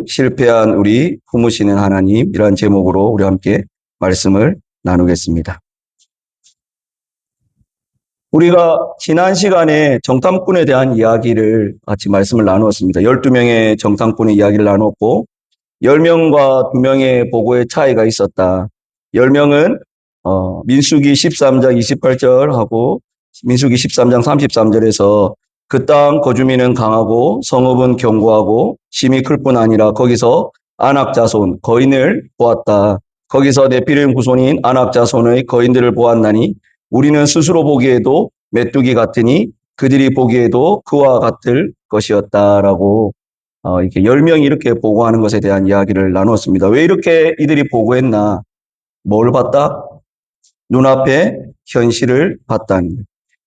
실패한 우리 품으시는 하나님, 이런 제목으로 우리 함께 말씀을 나누겠습니다. 우리가 지난 시간에 정탐꾼에 대한 이야기를 같이 말씀을 나누었습니다. 12명의 정탐꾼의 이야기를 나눴고 10명과 2명의 보고의 차이가 있었다. 10명은 민수기 13장 28절하고 민수기 13장 33절에서 그 땅 거주민은 강하고 성읍은 견고하고 심이 클 뿐 아니라 거기서 아낙 자손 거인을 보았다. 거기서 네피림 후손인 아낙 자손의 거인들을 보았나니 우리는 스스로 보기에도 메뚜기 같으니 그들이 보기에도 그와 같을 것이었다라고 이렇게 10명이 이렇게 보고하는 것에 대한 이야기를 나누었습니다. 왜 이렇게 이들이 보고했나? 뭘 봤다? 눈앞에 현실을 봤다는 거예요.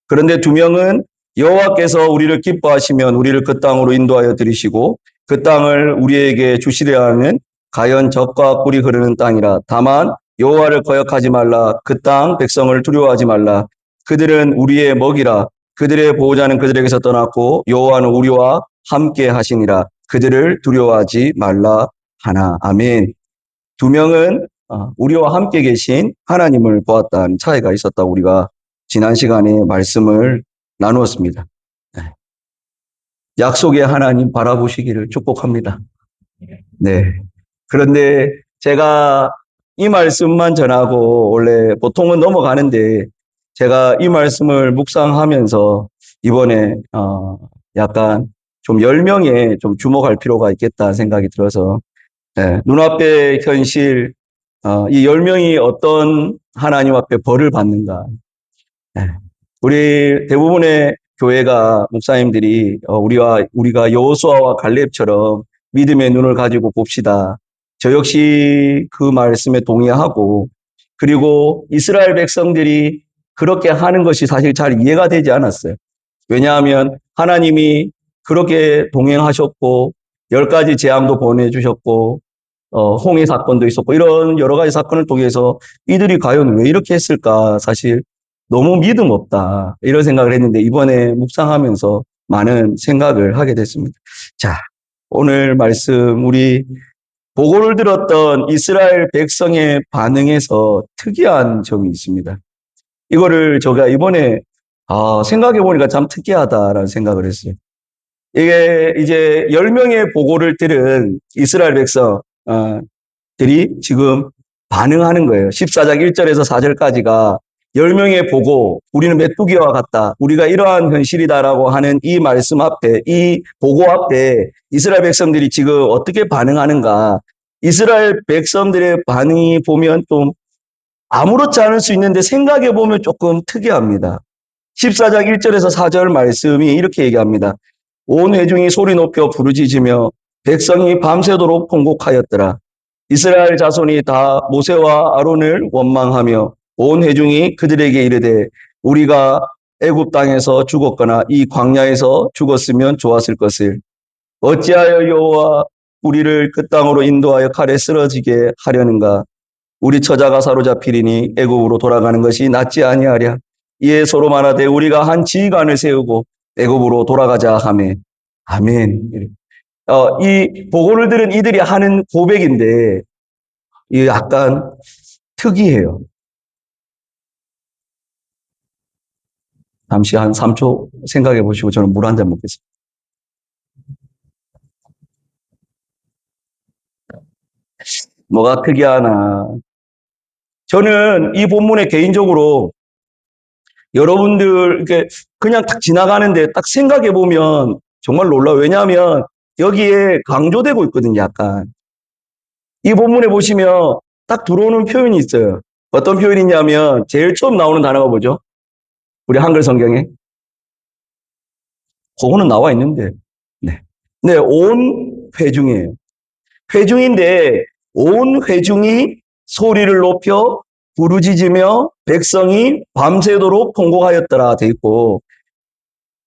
그런데 2명은 여호와께서 우리를 기뻐하시면 우리를 그 땅으로 인도하여 들이시고 그 땅을 우리에게 주시려 하는 가연 젖과 꿀이 흐르는 땅이라. 다만 여호와를 거역하지 말라. 그 땅 백성을 두려워하지 말라. 그들은 우리의 먹이라. 그들의 보호자는 그들에게서 떠났고 여호와는 우리와 함께 하시니라. 그들을 두려워하지 말라 하나. 아멘. 2명은 우리와 함께 계신 하나님을 보았다는 차이가 있었다고 우리가 지난 시간에 말씀을 나누었습니다. 약속의 하나님 바라보시기를 축복합니다. 네. 그런데 제가 이 말씀만 전하고 원래 보통은 넘어가는데 제가 이 말씀을 묵상하면서 이번에 약간 좀 10명에 좀 주목할 필요가 있겠다 생각이 들어서 눈앞의 현실, 이 10명이 어떤 하나님 앞에 벌을 받는가. 우리 대부분의 교회가 목사님들이 우리가 여호수아와 갈렙처럼 믿음의 눈을 가지고 봅시다. 저 역시 그 말씀에 동의하고, 그리고 이스라엘 백성들이 그렇게 하는 것이 사실 잘 이해가 되지 않았어요. 왜냐하면 하나님이 그렇게 동행하셨고 10가지 재앙도 보내주셨고 홍해 사건도 있었고 이런 여러 가지 사건을 통해서 이들이 과연 왜 이렇게 했을까, 사실 너무 믿음 없다 이런 생각을 했는데 이번에 묵상하면서 많은 생각을 하게 됐습니다. 자, 오늘 말씀 우리 보고를 들었던 이스라엘 백성의 반응에서 특이한 점이 있습니다. 이거를 제가 이번에 생각해 보니까 참 특이하다라는 생각을 했어요. 이게 이제 10명의 보고를 들은 이스라엘 백성들이 지금 반응하는 거예요. 14장 1절에서 4절까지가 10명의 보고, 우리는 메뚜기와 같다, 우리가 이러한 현실이다라고 하는 이 말씀 앞에, 이 보고 앞에 이스라엘 백성들이 지금 어떻게 반응하는가. 이스라엘 백성들의 반응이 보면 좀 아무렇지 않을 수 있는데 생각해 보면 조금 특이합니다. 14장 1절에서 4절 말씀이 이렇게 얘기합니다. 온 회중이 소리 높여 부르짖으며 백성이 밤새도록 통곡하였더라. 이스라엘 자손이 다 모세와 아론을 원망하며 온 회중이 그들에게 이르되 우리가 애굽 땅에서 죽었거나 이 광야에서 죽었으면 좋았을 것을 어찌하여 여호와 우리를 그 땅으로 인도하여 칼에 쓰러지게 하려는가. 우리 처자가 사로잡히리니 애굽으로 돌아가는 것이 낫지 아니하랴. 이에 서로 말하되 우리가 한 지휘관을 세우고 애굽으로 돌아가자 하매. 아멘. 이 보고를 들은 이들이 하는 고백인데 이 약간 특이해요. 잠시 한 3초 생각해 보시고 저는 물 한 잔 먹겠습니다. 뭐가 특이하나. 저는 이 본문에 개인적으로 여러분들 이렇게 그냥 딱 지나가는데 딱 생각해 보면 정말 놀라워요. 왜냐하면 여기에 강조되고 있거든요, 약간. 이 본문에 보시면 딱 들어오는 표현이 있어요. 어떤 표현이냐면 제일 처음 나오는 단어가 뭐죠? 우리 한글 성경에. 그거는 나와 있는데. 네, 온 회중이에요. 회중인데 온 회중이 소리를 높여 부르짖으며 백성이 밤새도록 통곡하였더라 돼 있고,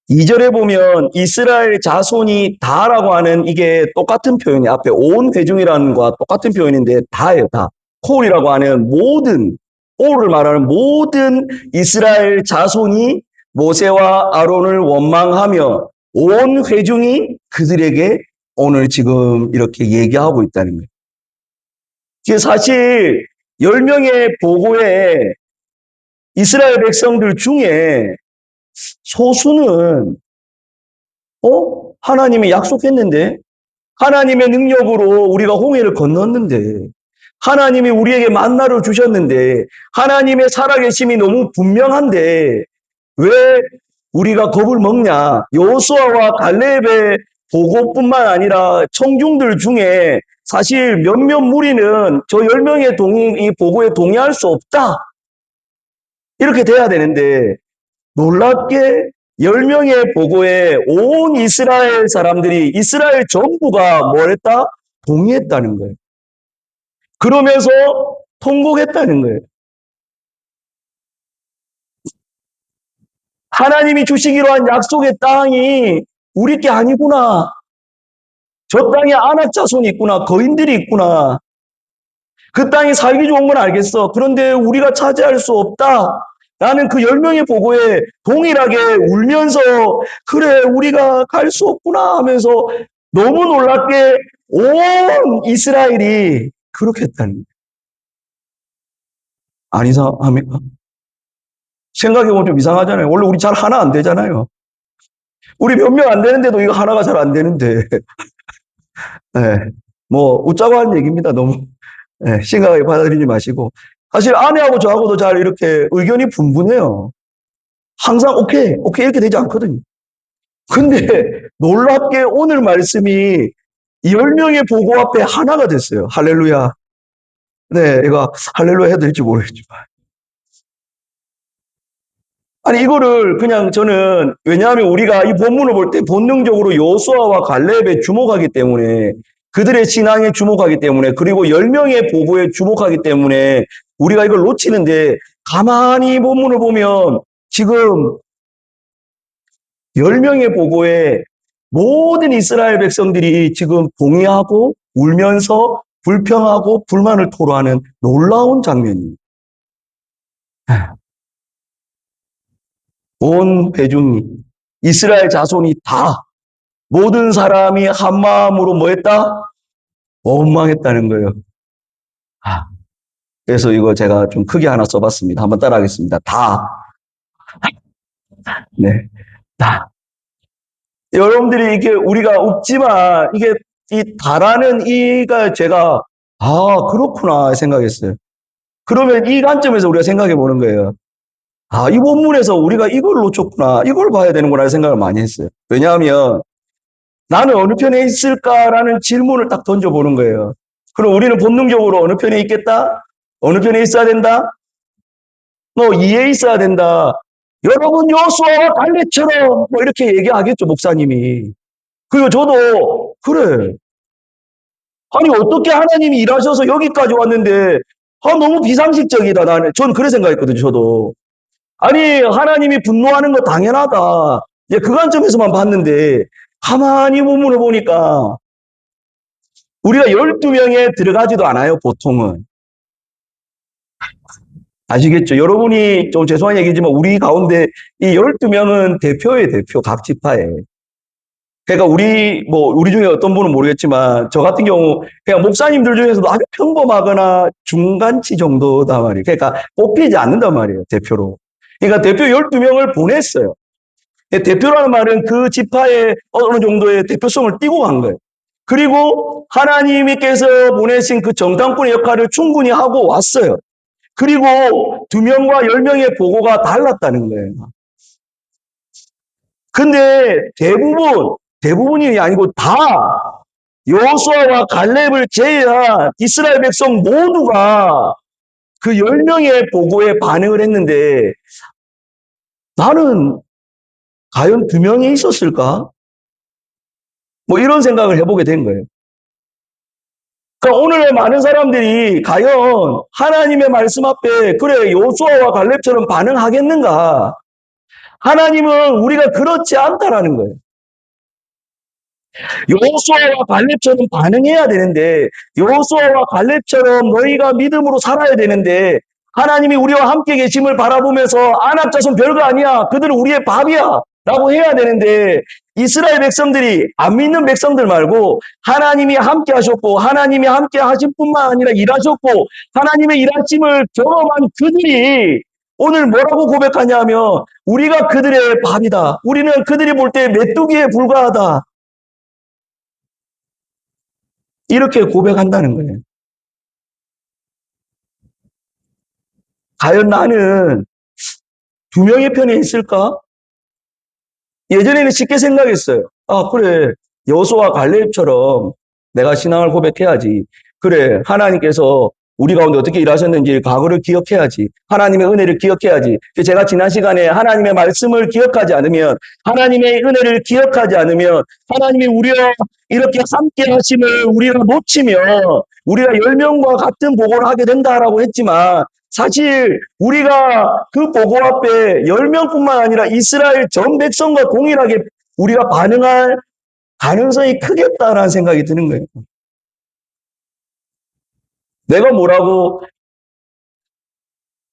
2절에 보면 이스라엘 자손이 다라고 하는 이게 똑같은 표현이 앞에 온 회중이라는 것과 똑같은 표현인데 다예요. 다. 콜이라고 하는 모든, 올을 말하는 모든 이스라엘 자손이 모세와 아론을 원망하며 온 회중이 그들에게 오늘 지금 이렇게 얘기하고 있다는 거예요. 이게 사실 10명의 보고에 이스라엘 백성들 중에 소수는 하나님이 약속했는데, 하나님의 능력으로 우리가 홍해를 건넜는데, 하나님이 우리에게 만나를 주셨는데, 하나님의 살아계심이 너무 분명한데 왜 우리가 겁을 먹냐? 여호수아와 갈렙의 보고뿐만 아니라 청중들 중에 사실 몇몇 무리는 저 10명의 이 보고에 동의할 수 없다. 이렇게 돼야 되는데 놀랍게 10명의 보고에 온 이스라엘 사람들이, 이스라엘 전부가 뭘 했다? 동의했다는 거예요. 그러면서 통곡했다는 거예요. 하나님이 주시기로 한 약속의 땅이 우리 게 아니구나. 저 땅에 아낙 자손이 있구나. 거인들이 있구나. 그 땅이 살기 좋은 건 알겠어. 그런데 우리가 차지할 수 없다. 나는 그 10명의 보고에 동일하게 울면서 그래 우리가 갈 수 없구나 하면서 너무 놀랍게 온 이스라엘이 그렇게 했다는 거예요. 안 이상합니까? 생각해보면 좀 이상하잖아요. 원래 우리 잘 하나 안 되잖아요. 우리 몇 명 안 되는데도 이거 하나가 잘 안 되는데. 네. 뭐 웃자고 하는 얘기입니다. 너무 심각하게 받아들이지 마시고. 사실 아내하고 저하고도 잘 이렇게 의견이 분분해요. 항상 오케이 이렇게 되지 않거든요. 근데 놀랍게 오늘 말씀이 10명의 보고 앞에 하나가 됐어요. 할렐루야. 네, 이거 할렐루야 해도 될지 모르겠지만. 아니 이거를 그냥 저는, 왜냐하면 우리가 이 본문을 볼 때 본능적으로 여호수아와 갈렙에 주목하기 때문에, 그들의 신앙에 주목하기 때문에, 그리고 10명의 보고에 주목하기 때문에 우리가 이걸 놓치는데, 가만히 본문을 보면 지금 10명의 보고에 모든 이스라엘 백성들이 지금 동의하고 울면서 불평하고 불만을 토로하는 놀라운 장면입니다. 온 회중이, 이스라엘 자손이 다, 모든 사람이 한 마음으로 뭐 했다? 원망했다는 거예요. 그래서 이거 제가 좀 크게 하나 써봤습니다. 한번 따라하겠습니다. 다. 네. 다. 여러분들이 이게 우리가 웃지만 이게 이 다라는 이가 제가 그렇구나 생각했어요. 그러면 이 관점에서 우리가 생각해 보는 거예요. 이 본문에서 우리가 이걸 놓쳤구나. 이걸 봐야 되는구나 생각을 많이 했어요. 왜냐하면 나는 어느 편에 있을까라는 질문을 딱 던져보는 거예요. 그럼 우리는 본능적으로 어느 편에 있겠다? 어느 편에 있어야 된다? 너 이에 있어야 된다. 여러분 여호수아와 갈렙처럼 뭐 이렇게 얘기하겠죠, 목사님이. 그리고 저도 그래. 아니 어떻게 하나님이 일하셔서 여기까지 왔는데 너무 비상식적이다. 저는 그래 생각했거든요, 저도. 아니 하나님이 분노하는 거 당연하다. 이제 그 관점에서만 봤는데 가만히 본문을 보니까 우리가 12명에 들어가지도 않아요, 보통은. 아시겠죠? 여러분이 좀 죄송한 얘기지만 우리 가운데 이 12명은 대표예요, 대표. 각 지파에. 그러니까 우리 중에 어떤 분은 모르겠지만 저 같은 경우 그냥 목사님들 중에서도 아주 평범하거나 중간치 정도다 말이에요. 그러니까 뽑히지 않는단 말이에요, 대표로. 그러니까 대표 12명을 보냈어요. 대표라는 말은 그 지파의 어느 정도의 대표성을 띠고 간 거예요. 그리고 하나님께서 보내신 그 정당권의 역할을 충분히 하고 왔어요. 그리고 2명과 10명의 보고가 달랐다는 거예요. 근데 대부분이 아니고 다 여호수아와 갈렙을 제외한 이스라엘 백성 모두가 그 10명의 보고에 반응을 했는데 나는 과연 2명이 있었을까? 뭐 이런 생각을 해보게 된 거예요. 그러니까 오늘 많은 사람들이 과연 하나님의 말씀 앞에 그래 여호수아와 갈렙처럼 반응하겠는가? 하나님은 우리가 그렇지 않다라는 거예요. 여호수아와 갈렙처럼 반응해야 되는데, 여호수아와 갈렙처럼 너희가 믿음으로 살아야 되는데, 하나님이 우리와 함께 계심을 바라보면서 아낙 자손 별거 아니야. 그들은 우리의 밥이야. 라고 해야 되는데 이스라엘 백성들이 안 믿는 백성들 말고 하나님이 함께 하셨고 하나님이 함께 하실 뿐만 아니라 일하셨고 하나님의 일하심을 경험한 그들이 오늘 뭐라고 고백하냐면 우리가 그들의 밥이다. 우리는 그들이 볼 때 메뚜기에 불과하다. 이렇게 고백한다는 거예요. 과연 나는 두 명의 편에 있을까? 예전에는 쉽게 생각했어요. 아, 그래. 여호수아 갈렙처럼 내가 신앙을 고백해야지. 그래. 하나님께서 우리 가운데 어떻게 일하셨는지 과거를 기억해야지. 하나님의 은혜를 기억해야지. 제가 지난 시간에 하나님의 말씀을 기억하지 않으면, 하나님의 은혜를 기억하지 않으면, 하나님이 우리와 이렇게 함께 하심을 우리가 놓치면, 우리가 10명과 같은 보고를 하게 된다라고 했지만, 사실 우리가 그 보고 앞에 10명뿐만 아니라 이스라엘 전 백성과 동일하게 우리가 반응할 가능성이 크겠다라는 생각이 드는 거예요. 내가 뭐라고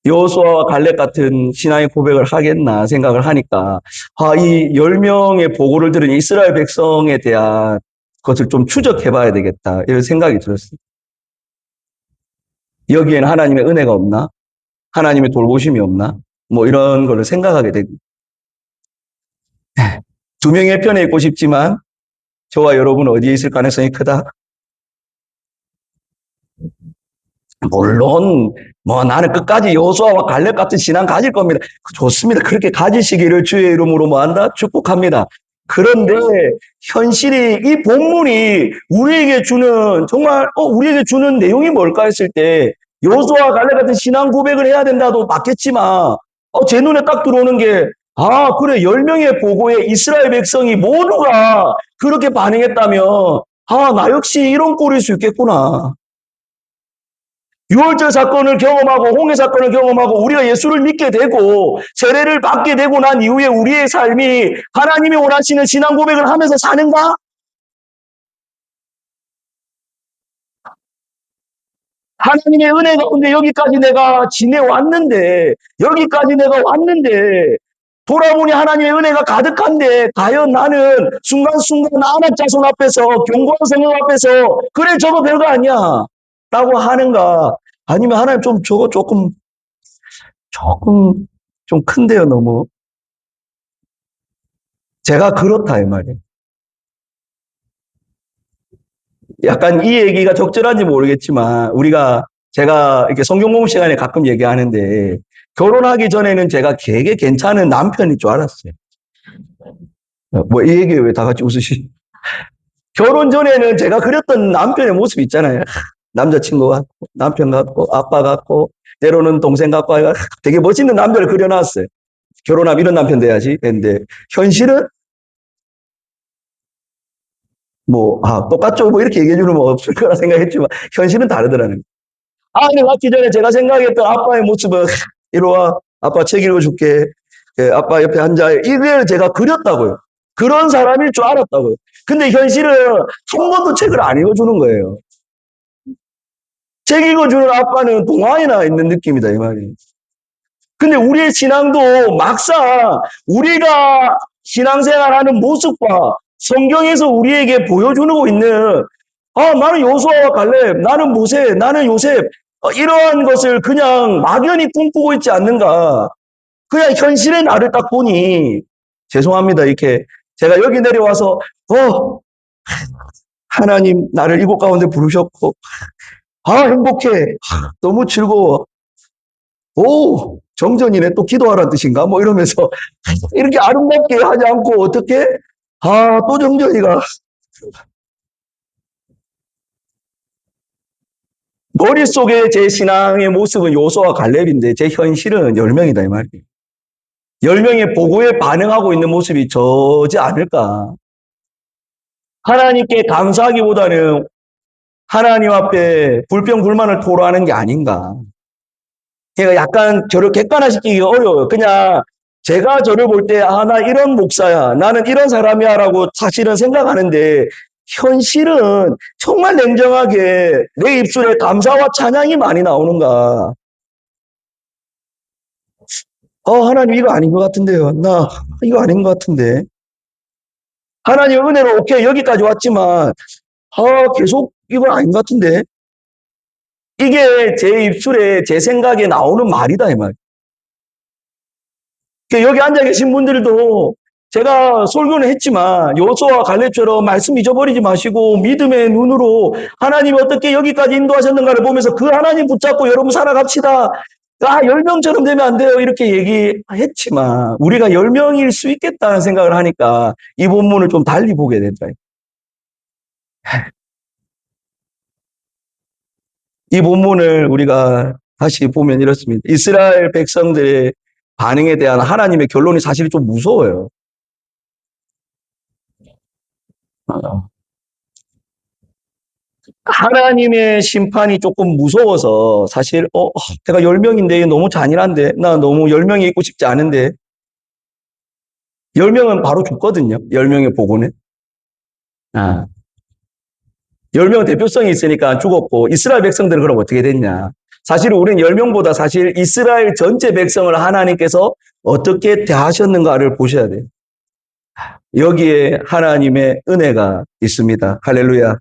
여호수아와 갈렙 같은 신앙의 고백을 하겠나 생각을 하니까 이 10명의 보고를 들은 이스라엘 백성에 대한 것을 좀 추적해 봐야 되겠다 이런 생각이 들었어요. 여기에는 하나님의 은혜가 없나? 하나님의 돌보심이 없나? 뭐 이런 거를 생각하게 되고 두 명의 편에 있고 싶지만 저와 여러분은 어디에 있을 가능성이 크다? 물론 뭐 나는 끝까지 여호수아와 갈렙 같은 신앙 가질 겁니다. 좋습니다. 그렇게 가지시기를 주의 이름으로 뭐한다? 축복합니다. 그런데 현실이 이 본문이 우리에게 주는 정말 우리에게 주는 내용이 뭘까 했을 때 여호수아와 갈렙 같은 신앙 고백을 해야 된다도 맞겠지만 제 눈에 딱 들어오는 게 그래 10명의 보고에 이스라엘 백성이 모두가 그렇게 반응했다면 나 역시 이런 꼴일 수 있겠구나. 6월절 사건을 경험하고 홍해 사건을 경험하고 우리가 예수를 믿게 되고 세례를 받게 되고 난 이후에 우리의 삶이 하나님이 원하시는 신앙 고백을 하면서 사는가? 하나님의 은혜 가운데 여기까지 내가 지내왔는데 여기까지 내가 왔는데 돌아보니 하나님의 은혜가 가득한데 과연 나는 순간순간 안압자손 앞에서 경고한 성령 앞에서 그래 저거 별거 아니야 라고 하는가 아니면 하나님 좀 저거 조금 좀 큰데요, 너무. 제가 그렇다, 이 말이에요. 약간 이 얘기가 적절한지 모르겠지만, 제가 이렇게 성경 공부 시간에 가끔 얘기하는데, 결혼하기 전에는 제가 되게 괜찮은 남편인 줄 알았어요. 뭐, 이 얘기에 왜 다 같이 웃으시? 결혼 전에는 제가 그렸던 남편의 모습 있잖아요. 남자친구 같고, 남편 같고, 아빠 같고, 때로는 동생 같고, 되게 멋있는 남자를 그려놨어요. 결혼하면 이런 남편 돼야지. 했는데, 현실은 똑같죠. 뭐, 이렇게 얘기해주는 뭐 없을 거라 생각했지만, 현실은 다르더라는 거예요. 아내 낳기 전에 제가 생각했던 아빠의 모습은, 이리 와. 아빠 책 읽어줄게. 예, 아빠 옆에 앉아. 이걸 제가 그렸다고요. 그런 사람일 줄 알았다고요. 근데 현실은 한 번도 책을 안 읽어주는 거예요. 책 읽어주는 아빠는 동화에나 있는 느낌이다, 이 말이에요. 근데 우리의 신앙도 막상 우리가 신앙생활하는 모습과 성경에서 우리에게 보여주고 있는 나는 여호수아와 갈렙, 나는 모세, 나는 요셉 이러한 것을 그냥 막연히 꿈꾸고 있지 않는가. 그냥 현실의 나를 딱 보니 죄송합니다. 이렇게 제가 여기 내려와서 하나님 나를 이곳 가운데 부르셨고 행복해. 너무 즐거워. 오, 정전이네. 또 기도하라는 뜻인가? 뭐 이러면서 이렇게 아름답게 하지 않고 어떻게? 또 정전이가 머릿속에 제 신앙의 모습은 요소와 갈렙인데 제 현실은 10명이다 이 말이에요. 10명의 보고에 반응하고 있는 모습이 저지 않을까? 하나님께 감사하기보다는 하나님 앞에 불평불만을 토로하는 게 아닌가? 그러니까 약간 저를 객관화시키기가 어려워요. 그냥 제가 저를 볼 때, 나 이런 목사야. 나는 이런 사람이야. 라고 사실은 생각하는데, 현실은 정말 냉정하게 내 입술에 감사와 찬양이 많이 나오는가. 하나님 이거 아닌 것 같은데요. 나 이거 아닌 것 같은데. 하나님 은혜로 오케이 여기까지 왔지만 계속 이건 아닌 것 같은데. 이게 제 입술에 제 생각에 나오는 말이다 이 말. 여기 앉아 계신 분들도 제가 설교는 했지만 여호수아와 갈렙처럼 말씀 잊어버리지 마시고 믿음의 눈으로 하나님이 어떻게 여기까지 인도하셨는가를 보면서 그 하나님 붙잡고 여러분 살아갑시다. 10명처럼 되면 안 돼요. 이렇게 얘기했지만 우리가 10명일 수 있겠다는 생각을 하니까 이 본문을 좀 달리 보게 된다. 이 본문을 우리가 다시 보면 이렇습니다. 이스라엘 백성들의 반응에 대한 하나님의 결론이 사실 좀 무서워요. 하나님의 심판이 조금 무서워서 사실 내가 10명인데 너무 잔인한데 나 너무 10명이 있고 싶지 않은데 10명은 바로 죽거든요. 10명의 보고는. 아, 10명 대표성이 있으니까 죽었고 이스라엘 백성들은 그럼 어떻게 됐냐. 사실 우리는 10명보다 사실 이스라엘 전체 백성을 하나님께서 어떻게 대하셨는가를 보셔야 돼요. 여기에 하나님의 은혜가 있습니다. 할렐루야.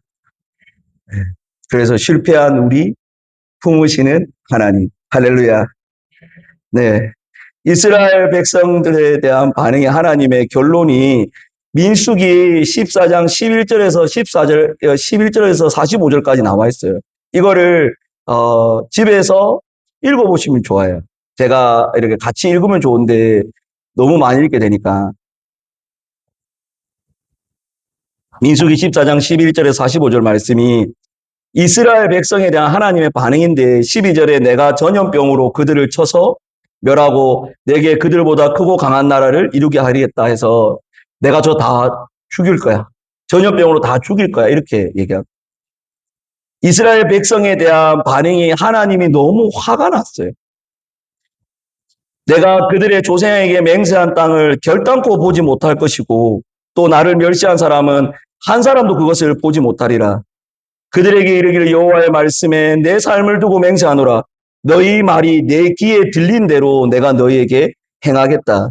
그래서 실패한 우리 품으시는 하나님. 할렐루야. 네. 이스라엘 백성들에 대한 반응이 하나님의 결론이 민수기 14장 11절에서 14절, 11절에서 45절까지 나와 있어요. 이거를, 집에서 읽어보시면 좋아요. 제가 이렇게 같이 읽으면 좋은데 너무 많이 읽게 되니까. 민수기 14장 11절에서 45절 말씀이 이스라엘 백성에 대한 하나님의 반응인데 12절에 내가 전염병으로 그들을 쳐서 멸하고 내게 그들보다 크고 강한 나라를 이루게 하리겠다 해서 내가 저 다 죽일 거야. 전염병으로 다 죽일 거야. 이렇게 얘기하고. 이스라엘 백성에 대한 반응이 하나님이 너무 화가 났어요. 내가 그들의 조상에게 맹세한 땅을 결단코 보지 못할 것이고 또 나를 멸시한 사람은 한 사람도 그것을 보지 못하리라. 그들에게 이르기를 여호와의 말씀에 내 삶을 두고 맹세하노라. 너희 말이 내 귀에 들린 대로 내가 너희에게 행하겠다.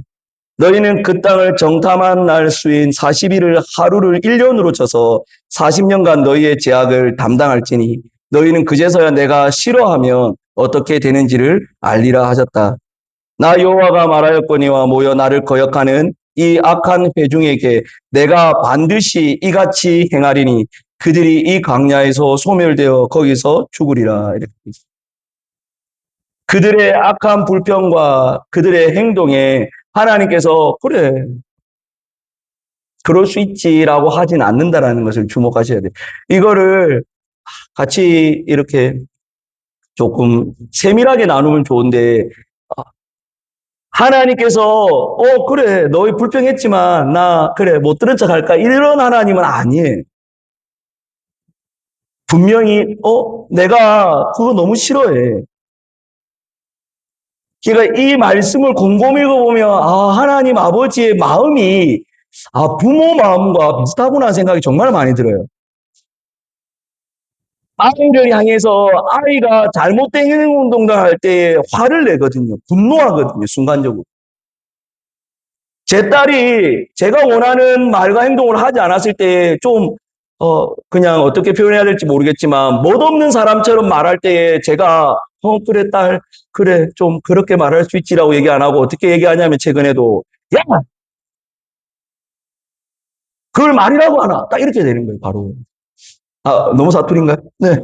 너희는 그 땅을 정탐한 날 수인 40일을 하루를 1년으로 쳐서 40년간 너희의 죄악을 담당할지니 너희는 그제서야 내가 싫어하면 어떻게 되는지를 알리라 하셨다. 나 여호와가 말하였거니와 모여 나를 거역하는 이 악한 회중에게 내가 반드시 이같이 행하리니 그들이 이 광야에서 소멸되어 거기서 죽으리라. 이렇게 그들의 악한 불평과 그들의 행동에 하나님께서 그래 그럴 수 있지라고 하진 않는다라는 것을 주목하셔야 돼요. 이거를 같이 이렇게 조금 세밀하게 나누면 좋은데 하나님께서 그래 너희 불평했지만 나 그래 못 들은 척 할까 이런 하나님은 아니에요. 분명히 내가 그거 너무 싫어해. 그러니까 이 말씀을 곰곰이 읽어보면 하나님 아버지의 마음이 부모 마음과 비슷하구나 생각이 정말 많이 들어요. 아이를 향해서 아이가 잘못된 행동을 할 때 화를 내거든요. 분노하거든요. 순간적으로. 제 딸이 제가 원하는 말과 행동을 하지 않았을 때 좀, 그냥 어떻게 표현해야 될지 모르겠지만, 멋없는 사람처럼 말할 때에 제가, 그래, 딸, 그래, 좀 그렇게 말할 수 있지라고 얘기 안 하고 어떻게 얘기하냐면 최근에도, 야! 그걸 말이라고 하나? 딱 이렇게 되는 거예요, 바로. 너무 사투리인가요? 네.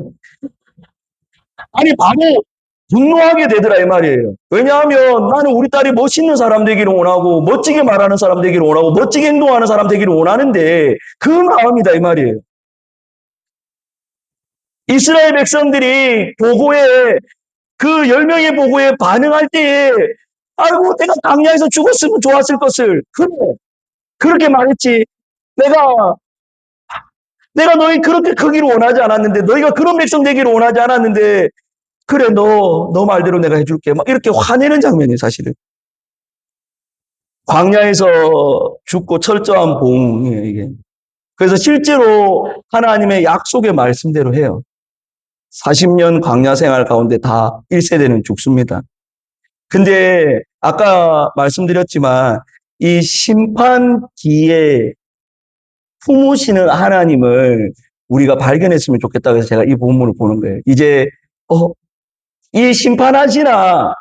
아니, 바로 분노하게 되더라, 이 말이에요. 왜냐하면 나는 우리 딸이 멋있는 사람 되기를 원하고, 멋지게 말하는 사람 되기를 원하고, 멋지게 행동하는 사람 되기를 원하는데, 그 마음이다, 이 말이에요. 이스라엘 백성들이 보고에, 그 10명의 보고에 반응할 때에, 아이고, 내가 강야에서 죽었으면 좋았을 것을. 그래, 그렇게 말했지. 내가, 내가 너희 그렇게 크기를 원하지 않았는데, 너희가 그런 백성 되기를 원하지 않았는데, 그래, 너 말대로 내가 해줄게. 막 이렇게 화내는 장면이에요, 사실은. 광야에서 죽고 철저한 봉이에요, 이게. 그래서 실제로 하나님의 약속의 말씀대로 해요. 40년 광야 생활 가운데 다 1세대는 죽습니다. 근데 아까 말씀드렸지만 이 심판기에 품으시는 하나님을 우리가 발견했으면 좋겠다고 해서 제가 이 본문을 보는 거예요. 이제 이 심판하시나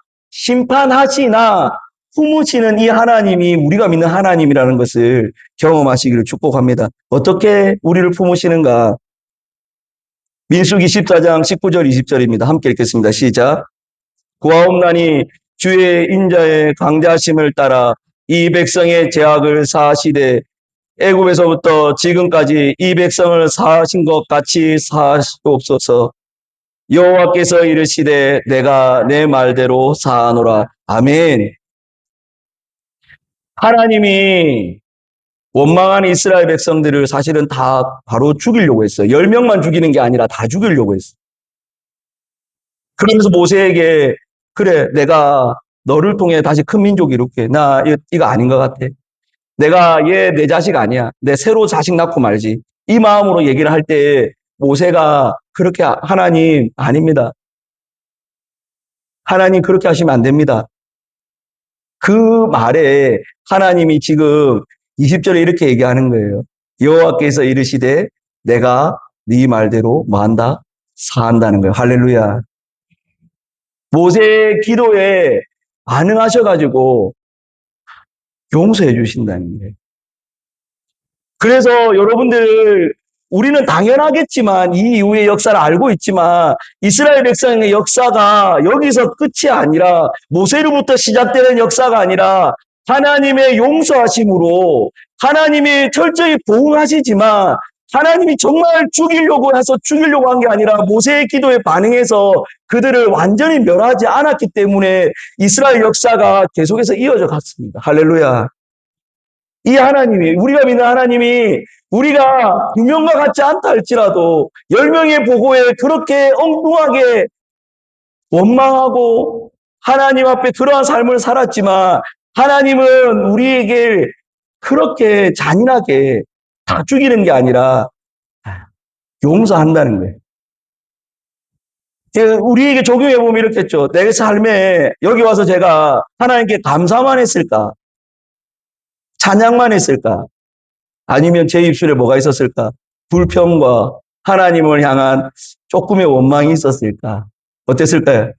품으시는 이 하나님이 우리가 믿는 하나님이라는 것을 경험하시기를 축복합니다. 어떻게 우리를 품으시는가? 민수기 14장 19절 20절입니다. 함께 읽겠습니다. 시작. 구하옵나니 주의 인자의 강자심을 따라 이 백성의 죄악을 사하시되 애굽에서부터 지금까지 이 백성을 사하신 것 같이 사하시옵소서. 여호와께서 이르시되 내가 내 말대로 사하노라. 아멘. 하나님이 원망한 이스라엘 백성들을 사실은 다 바로 죽이려고 했어요. 10명만 죽이는 게 아니라 다 죽이려고 했어요. 그러면서 모세에게 그래 내가 너를 통해 다시 큰 민족이 이룰게. 나 이거 아닌 것 같아. 내가 얘 내 자식 아니야. 내 새로 자식 낳고 말지. 이 마음으로 얘기를 할 때 모세가 그렇게 하나님 아닙니다. 하나님 그렇게 하시면 안 됩니다. 그 말에 하나님이 지금 20절에 이렇게 얘기하는 거예요. 여호와께서 이르시되 내가 네 말대로 뭐한다? 사한다는 거예요. 할렐루야. 모세의 기도에 반응하셔가지고 용서해 주신다는 거예요. 그래서 여러분들 우리는 당연하겠지만 이 이후의 역사를 알고 있지만 이스라엘 백성의 역사가 여기서 끝이 아니라 모세로부터 시작되는 역사가 아니라 하나님의 용서하심으로 하나님이 철저히 보응하시지만 하나님이 정말 죽이려고 해서 죽이려고 한 게 아니라 모세의 기도에 반응해서 그들을 완전히 멸하지 않았기 때문에 이스라엘 역사가 계속해서 이어져 갔습니다. 할렐루야. 이 하나님이, 우리가 믿는 하나님이 우리가 2명과 같지 않다 할지라도 10명의 보고에 그렇게 엉뚱하게 원망하고 하나님 앞에 그러한 삶을 살았지만 하나님은 우리에게 그렇게 잔인하게 다 죽이는 게 아니라 용서한다는 거예요. 우리에게 적용해 보면 이렇겠죠. 내 삶에 여기 와서 제가 하나님께 감사만 했을까? 찬양만 했을까? 아니면 제 입술에 뭐가 있었을까? 불평과 하나님을 향한 조금의 원망이 있었을까? 어땠을까요?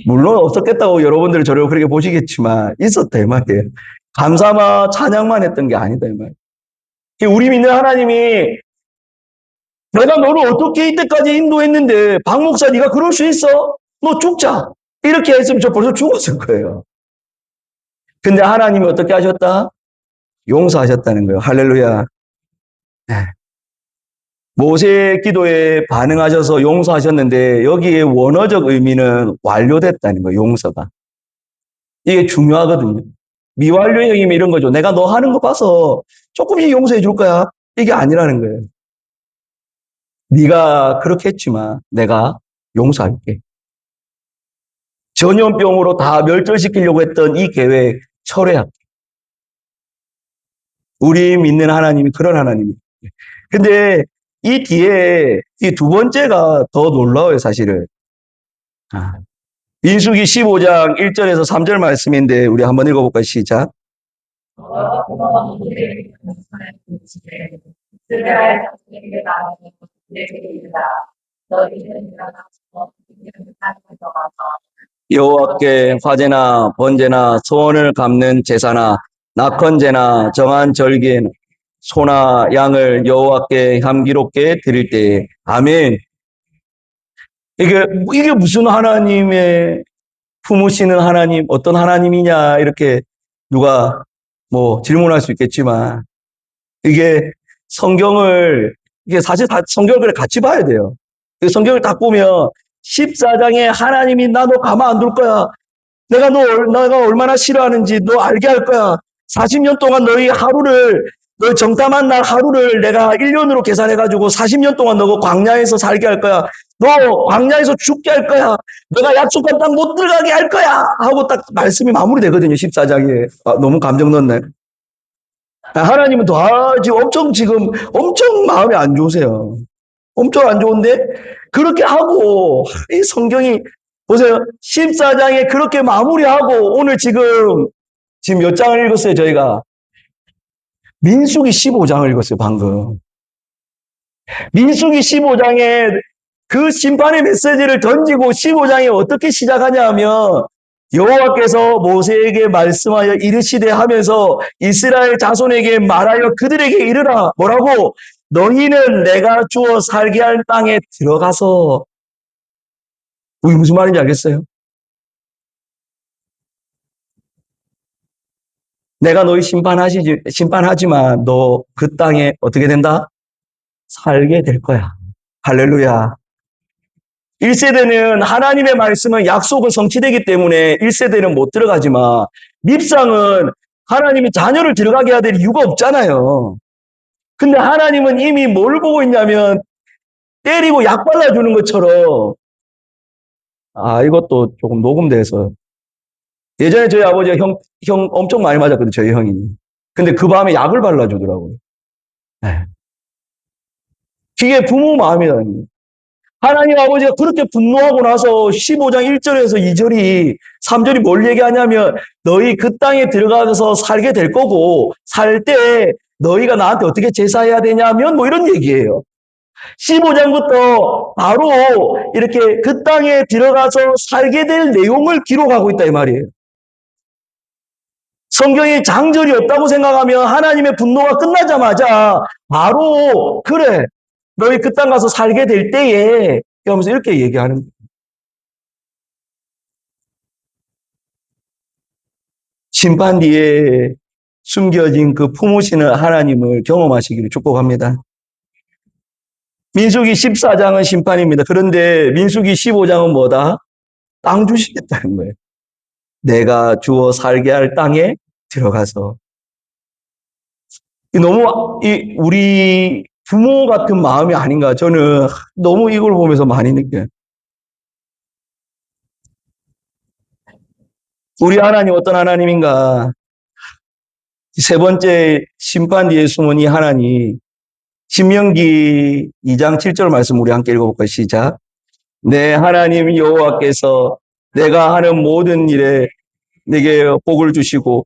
물론 없었겠다고 여러분들이 저를 그렇게 보시겠지만 있었다 이 말이에요. 감사만 찬양만 했던 게 아니다 이 말이에요. 우리 믿는 하나님이 내가 너를 어떻게 이때까지 인도했는데 박 목사 네가 그럴 수 있어? 너 죽자. 이렇게 했으면 저 벌써 죽었을 거예요. 근데 하나님이 어떻게 하셨다? 용서하셨다는 거예요. 할렐루야. 모세의 기도에 반응하셔서 용서하셨는데 여기에 원어적 의미는 완료됐다는 거예요. 용서가. 이게 중요하거든요. 미완료의 의미 이런 거죠. 내가 너 하는 거 봐서 조금씩 용서해 줄 거야. 이게 아니라는 거예요. 네가 그렇게 했지만 내가 용서할게. 전염병으로 다 멸절시키려고 했던 이 계획 철회할게. 우리 믿는 하나님이 그런 하나님이에요. 근데 이 뒤에 이 두 번째가 더 놀라워요, 사실은. 민수기 15장 1절에서 3절 말씀인데 우리 한번 읽어볼까요? 시작. 여호와께 화제나 번제나 소원을 갚는 제사나 낙헌제나 정한 절기에는 소나 양을 여호와께 향기롭게 드릴 때에 아멘. 이게 무슨 하나님의 품으시는 하나님, 어떤 하나님이냐 이렇게 누가 질문할 수 있겠지만 이게 사실 다 성경을 같이 봐야 돼요. 성경을 딱 보면 14장에 하나님이 나 너 가만 안 둘 거야. 내가 얼마나 싫어하는지 너 알게 할 거야. 40년 동안 너희 정탐한 날 하루를 내가 1년으로 계산해가지고 40년 동안 너 광야에서 살게 할 거야. 너 광야에서 죽게 할 거야. 내가 약속한 땅 못 들어가게 할 거야. 하고 딱 말씀이 마무리되거든요. 14장에. 너무 감정 넣었네. 하나님은 지금 엄청 마음이 안 좋으세요. 엄청 안 좋은데 그렇게 하고 이 성경이 보세요. 14장에 그렇게 마무리하고 오늘 지금 몇 장을 읽었어요, 저희가? 민수기 15장을 읽었어요, 방금. 민수기 15장에 그 심판의 메시지를 던지고 15장에 어떻게 시작하냐 하면 여호와께서 모세에게 말씀하여 이르시되 하면서 이스라엘 자손에게 말하여 그들에게 이르라. 뭐라고? 너희는 내가 주어 살게 할 땅에 들어가서. 이게 무슨 말인지 알겠어요? 내가 너희 심판하지만 너 그 땅에 어떻게 된다? 살게 될 거야. 할렐루야. 1세대는 하나님의 말씀은 약속은 성취되기 때문에 1세대는 못 들어가지만 밉상은 하나님이 자녀를 들어가게 해야 될 이유가 없잖아요. 근데 하나님은 이미 뭘 보고 있냐면 때리고 약 발라주는 것처럼 이것도 조금 녹음돼서 예전에 저희 아버지가 형 엄청 많이 맞았거든요. 저희 형이. 근데 그 밤에 약을 발라주더라고요. 네. 그게 부모 마음이다. 하나님 아버지가 그렇게 분노하고 나서 15장 1절에서 2절이 3절이 뭘 얘기하냐면 너희 그 땅에 들어가서 살게 될 거고 살 때 너희가 나한테 어떻게 제사해야 되냐면 뭐 이런 얘기예요. 15장부터 바로 이렇게 그 땅에 들어가서 살게 될 내용을 기록하고 있다 이 말이에요. 성경에 장절이 없다고 생각하면 하나님의 분노가 끝나자마자 바로 그래 너희 그 땅 가서 살게 될 때에 하면서 이렇게 얘기하는 거예요. 심판 뒤에 숨겨진 그 품으시는 하나님을 경험하시기를 축복합니다. 민수기 14장은 심판입니다. 그런데 민수기 15장은 뭐다? 땅 주시겠다는 거예요. 내가 주어 살게 할 땅에 들어가서. 너무 우리 부모 같은 마음이 아닌가. 저는 너무 이걸 보면서 많이 느껴요. 우리 하나님 어떤 하나님인가? 세 번째 심판 뒤에 숨은 이 하나님. 신명기 2장 7절 말씀 우리 함께 읽어볼까요? 시작. 내 하나님 여호와께서 내가 하는 모든 일에 내게 복을 주시고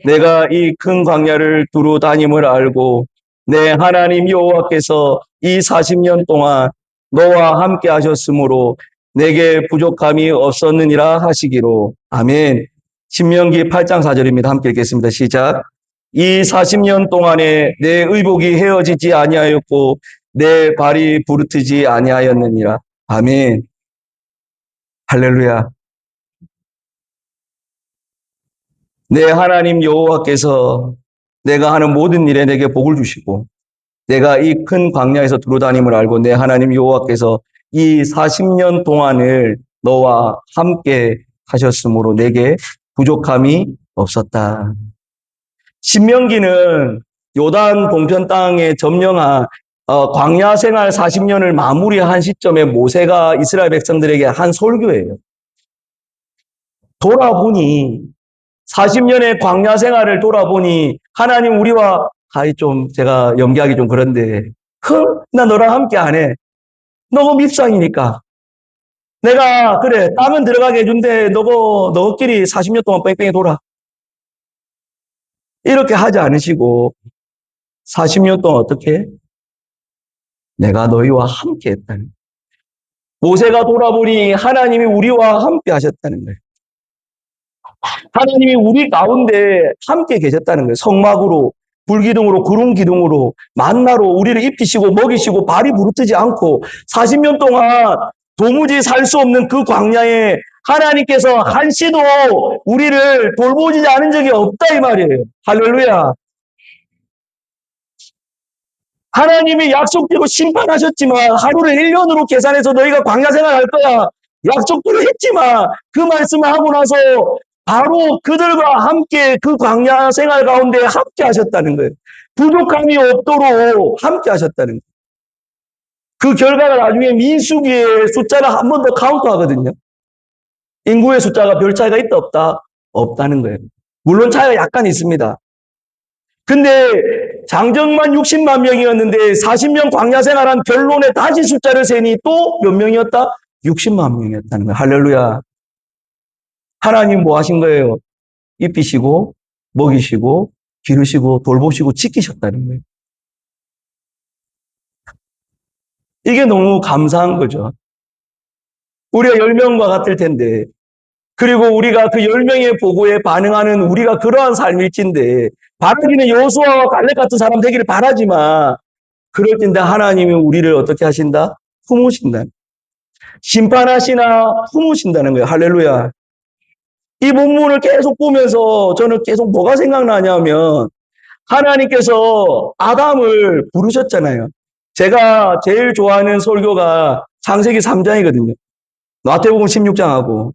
내가 이 큰 광야를 두루 다님을 알고 내 하나님 여호와께서 이 40년 동안 너와 함께 하셨으므로 내게 부족함이 없었느니라 하시기로. 아멘. 신명기 8장 4절입니다. 함께 읽겠습니다. 시작. 이 40년 동안에 내 의복이 헤어지지 아니하였고 내 발이 부르트지 아니하였느니라. 아멘. 할렐루야. 내 하나님 여호와께서 내가 하는 모든 일에 내게 복을 주시고 내가 이 큰 광야에서 두루다님을 알고 내 하나님 여호와께서 이 40년 동안을 너와 함께 하셨으므로 내게 부족함이 없었다. 신명기는 요단 동편 땅에 점령한 광야 생활 40년을 마무리한 시점에 모세가 이스라엘 백성들에게 한 설교예요. 돌아보니 40년의 광야 생활을 돌아보니 하나님 우리와 좀 제가 연기하기 좀 그런데 나 너랑 함께 안 해. 너가 밉상이니까. 내가 그래 땅은 들어가게 해준대. 너희끼리 40년 동안 뺑뺑이 돌아. 이렇게 하지 않으시고 40년 동안 어떻게? 내가 너희와 함께 했다는. 모세가 돌아보니 하나님이 우리와 함께 하셨다는 거예요. 하나님이 우리 가운데 함께 계셨다는 거예요. 성막으로, 불기둥으로, 구름기둥으로, 만나로 우리를 입히시고 먹이시고 발이 부르트지 않고 40년 동안 도무지 살 수 없는 그 광야에 하나님께서 한시도 우리를 돌보지 않은 적이 없다 이 말이에요. 할렐루야. 하나님이 약속대로 심판하셨지만 하루를 1년으로 계산해서 너희가 광야 생활할 거야. 약속대로 했지만 그 말씀을 하고 나서 바로 그들과 함께 그 광야 생활 가운데 함께 하셨다는 거예요. 부족함이 없도록 함께 하셨다는 거예요. 그 결과가 나중에 민수기의 숫자를 한 번 더 카운트하거든요. 인구의 숫자가 별 차이가 있다 없다? 없다는 거예요. 물론 차이가 약간 있습니다. 근데 장정만 60만 명이었는데 40년 광야 생활한 결론에 다시 숫자를 세니 또 몇 명이었다? 60만 명이었다는 거예요. 할렐루야. 하나님 뭐 하신 거예요? 입히시고, 먹이시고, 기르시고, 돌보시고, 지키셨다는 거예요. 이게 너무 감사한 거죠. 우리가 10명과 같을 텐데, 그리고 우리가 그 10명의 보고에 반응하는 우리가 그러한 삶일진데, 바라기는 여호수아와 갈렙 같은 사람 되기를 바라지만, 그럴 텐데 하나님이 우리를 어떻게 하신다? 품으신다. 심판하시나 품으신다는 거예요. 할렐루야. 이 본문을 계속 보면서 저는 계속 뭐가 생각나냐면, 하나님께서 아담을 부르셨잖아요. 제가 제일 좋아하는 설교가 창세기 3장이거든요. 마태복음 16장하고.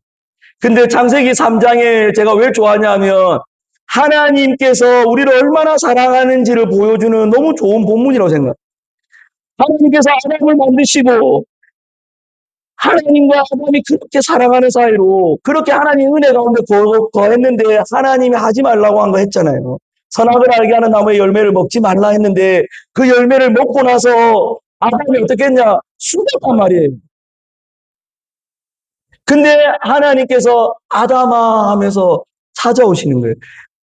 근데 창세기 3장에 제가 왜 좋아하냐면 하나님께서 우리를 얼마나 사랑하는지를 보여주는 너무 좋은 본문이라고 생각해요. 하나님께서 아담을 만드시고 하나님과 아담이 그렇게 사랑하는 사이로 그렇게 하나님 은혜 가운데 거했는데 하나님이 하지 말라고 한 거 했잖아요. 선악을 알게 하는 나무의 열매를 먹지 말라 했는데 그 열매를 먹고 나서 아담이 어떻게 했냐? 숨었단 말이에요. 근데 하나님께서 아담아 하면서 찾아오시는 거예요.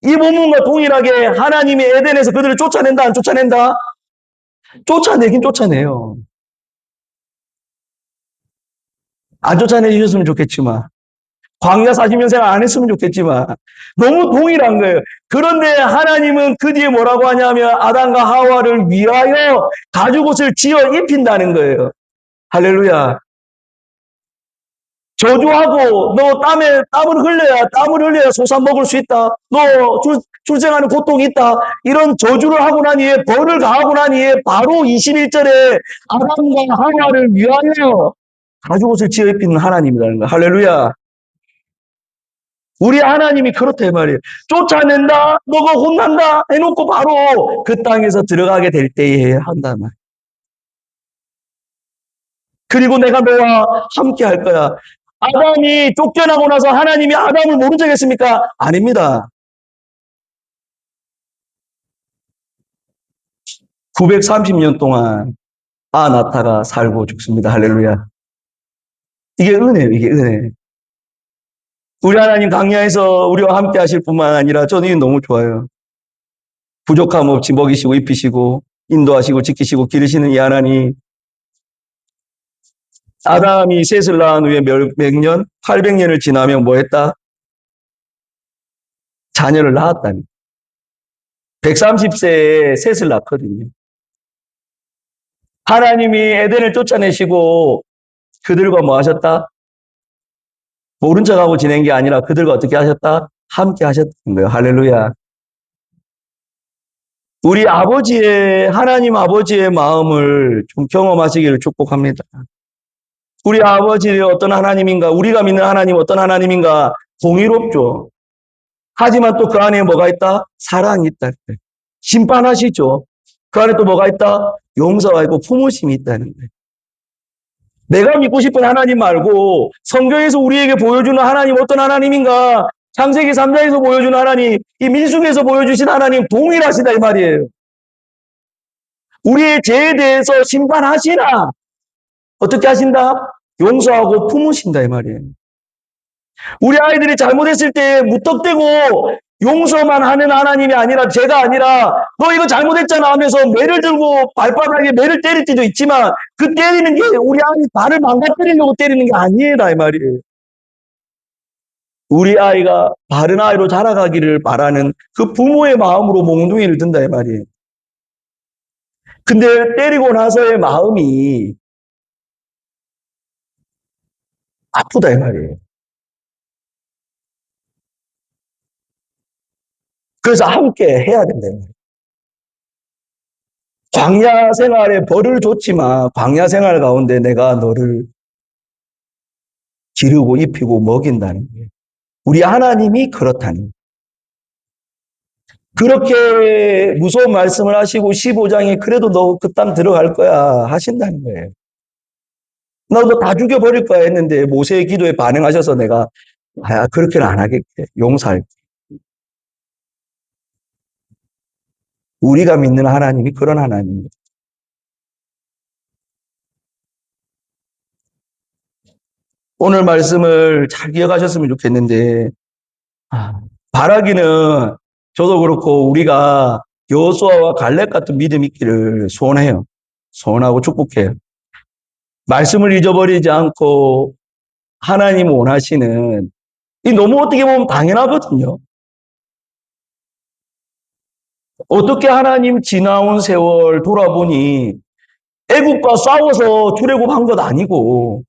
이 본문과 동일하게 하나님이 에덴에서 그들을 쫓아낸다, 안 쫓아낸다? 쫓아내긴 쫓아내요. 안 쫓아내 주셨으면 좋겠지만, 광야 40년 생활 안 했으면 좋겠지만, 너무 동일한 거예요. 그런데 하나님은 그 뒤에 뭐라고 하냐면, 아담과 하와를 위하여 가죽옷을 지어 입힌다는 거예요. 할렐루야. 저주하고 너 땀을 흘려야 소사 먹을 수 있다. 너 출생하는 고통이 있다. 이런 저주를 하고 난 이에 벌을 가하고 난 이에 바로 21절에 아담과 하와를 위하여 가죽옷을 지어 입히는 하나님이라는 거야. 할렐루야. 우리 하나님이 그렇다 이 말이에요. 쫓아낸다, 너가 혼난다 해놓고 바로 그 땅에서 들어가게 될 때에 한단 말이에요. 그리고 내가 너와 함께 할 거야. 아담이 쫓겨나고 나서 하나님이 아담을 모른 적 있습니까? 아닙니다. 930년 동안 아나타가 살고 죽습니다. 할렐루야. 이게 은혜예요. 이게 은혜. 우리 하나님 강야에서 우리와 함께 하실 뿐만 아니라 저는 이게 너무 좋아요. 부족함 없이 먹이시고 입히시고 인도하시고 지키시고 기르시는 이 하나님. 아담이 셋을 낳은 후에 몇 년? 800년을 지나면 뭐 했다? 자녀를 낳았다니. 130세에 셋을 낳거든요. 하나님이 에덴을 쫓아내시고 그들과 뭐 하셨다? 모른 척하고 지낸 게 아니라 그들과 어떻게 하셨다? 함께 하셨다는 거예요. 할렐루야. 우리 아버지의, 하나님 아버지의 마음을 좀 경험하시기를 축복합니다. 우리 아버지의 어떤 하나님인가, 우리가 믿는 하나님 어떤 하나님인가, 공의롭죠. 하지만 또 그 안에 뭐가 있다? 사랑이 있다. 심판하시죠. 그 안에 또 뭐가 있다? 용서가 있고 품으심이 있다는 거예요. 내가 믿고 싶은 하나님 말고 성경에서 우리에게 보여주는 하나님 어떤 하나님인가? 창세기 3장에서 보여주는 하나님, 이 민수기에서 보여주신 하나님 동일하시다 이 말이에요. 우리의 죄에 대해서 심판하시나? 어떻게 하신다? 용서하고 품으신다 이 말이에요. 우리 아이들이 잘못했을 때 무턱대고 용서만 하는 하나님이 아니라 제가 아니라 너 이거 잘못했잖아 하면서 매를 들고 발바닥에 매를 때릴 때도 있지만 그 때리는 게 우리 아이 발을 망가뜨리려고 때리는 게 아니에요 이 말이에요. 우리 아이가 바른 아이로 자라가기를 바라는 그 부모의 마음으로 몽둥이를 든다 이 말이에요. 근데 때리고 나서의 마음이 아프다 이 말이에요. 그래서 함께 해야 된다 이 말이에요. 광야 생활에 벌을 줬지만 광야 생활 가운데 내가 너를 기르고 입히고 먹인다는 거예요. 우리 하나님이 그렇다니. 그렇게 무서운 말씀을 하시고 15장에 그래도 너 그 땅 들어갈 거야 하신다는 거예요. 너도 다 죽여버릴 거야 했는데 모세의 기도에 반응하셔서 내가 그렇게는 안 하겠게 용서할게. 우리가 믿는 하나님이 그런 하나님입니다. 오늘 말씀을 잘 기억하셨으면 좋겠는데, 바라기는 저도 그렇고 우리가 여호수아와 갈렙 같은 믿음이 있기를 소원해요. 소원하고 축복해요. 말씀을 잊어버리지 않고 하나님 원하시는, 이 너무 어떻게 보면 당연하거든요. 어떻게 하나님 지나온 세월 돌아보니 애국과 싸워서 출애굽한 것 아니고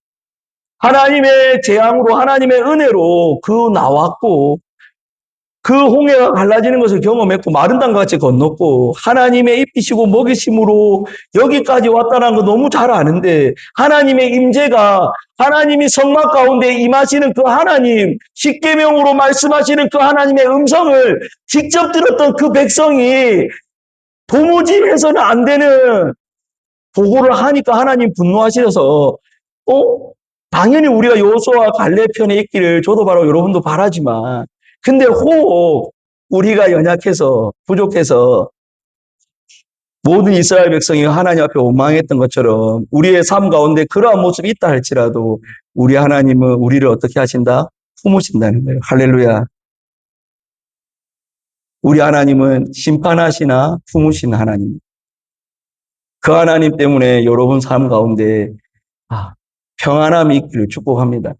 하나님의 재앙으로 하나님의 은혜로 그 나왔고 그 홍해가 갈라지는 것을 경험했고 마른 땅과 같이 건넜고 하나님의 입히시고 먹이심으로 여기까지 왔다는 거 너무 잘 아는데 하나님의 임재가 하나님이 성막 가운데 임하시는 그 하나님 십계명으로 말씀하시는 그 하나님의 음성을 직접 들었던 그 백성이 도무지 해서는 안 되는 보고를 하니까 하나님 분노하셔서 당연히 우리가 여호수아와 갈렙 편에 있기를 저도 바로 여러분도 바라지만 근데 혹 우리가 연약해서 부족해서 모든 이스라엘 백성이 하나님 앞에 원망했던 것처럼 우리의 삶 가운데 그러한 모습이 있다 할지라도 우리 하나님은 우리를 어떻게 하신다? 품으신다는 거예요. 할렐루야. 우리 하나님은 심판하시나 품으신 하나님. 그 하나님 때문에 여러분 삶 가운데 평안함이 있기를 축복합니다.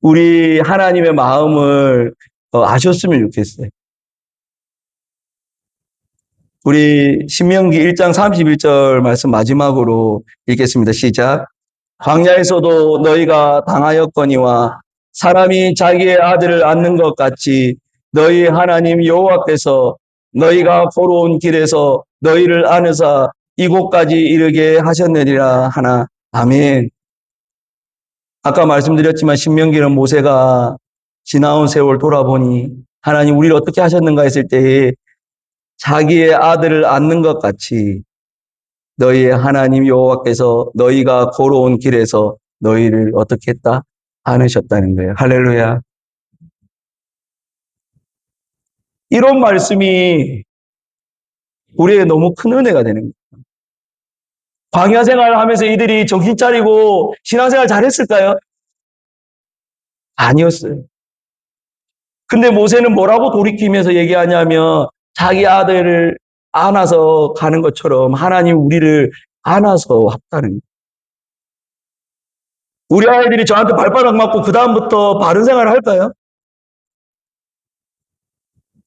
우리 하나님의 마음을 아셨으면 좋겠어요. 우리 신명기 1장 31절 말씀 마지막으로 읽겠습니다. 시작. 광야에서도 너희가 당하였거니와 사람이 자기의 아들을 안는 것 같이 너희 하나님 여호와께서 너희가 걸어온 길에서 너희를 안으사 이곳까지 이르게 하셨느니라 하나. 아멘. 아까 말씀드렸지만 신명기는 모세가 지나온 세월 돌아보니 하나님 우리를 어떻게 하셨는가 했을 때에 자기의 아들을 안는 것 같이 너희의 하나님 여호와께서 너희가 걸어온 길에서 너희를 어떻게 했다? 안으셨다는 거예요. 할렐루야. 이런 말씀이 우리에게 너무 큰 은혜가 되는 거예요. 광야 생활을 하면서 이들이 정신 차리고 신앙생활 잘했을까요? 아니었어요. 근데 모세는 뭐라고 돌이키면서 얘기하냐면 자기 아들을 안아서 가는 것처럼 하나님 우리를 안아서 왔다는 거예요. 우리 아이들이 저한테 발바닥 맞고 그 다음부터 바른 생활을 할까요?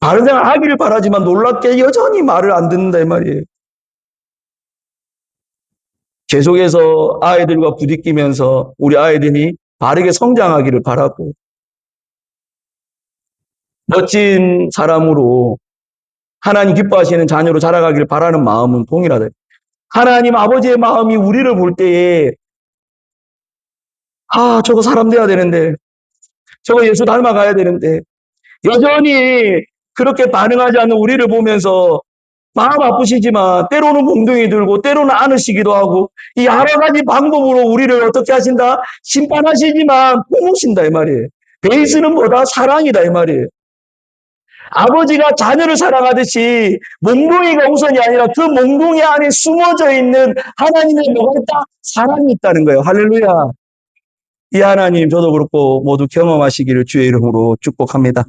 바른 생활 하기를 바라지만 놀랍게 여전히 말을 안 듣는다 이 말이에요. 계속해서 아이들과 부딪히면서 우리 아이들이 바르게 성장하기를 바라고 멋진 사람으로 하나님 기뻐하시는 자녀로 자라가기를 바라는 마음은 동일하다. 하나님 아버지의 마음이 우리를 볼 때에 저거 사람 돼야 되는데 저거 예수 닮아가야 되는데 여전히 그렇게 반응하지 않는 우리를 보면서 마음 아프시지만 때로는 몽둥이 들고 때로는 안으시기도 하고 이 여러 가지 방법으로 우리를 어떻게 하신다? 심판하시지만 품으신다 이 말이에요. 베이스는 뭐다? 사랑이다 이 말이에요. 아버지가 자녀를 사랑하듯이 몽둥이가 우선이 아니라 그 몽둥이 안에 숨어져 있는 하나님의 뭐가 있다? 사랑이 있다는 거예요. 할렐루야. 이 하나님 저도 그렇고 모두 경험하시기를 주의 이름으로 축복합니다.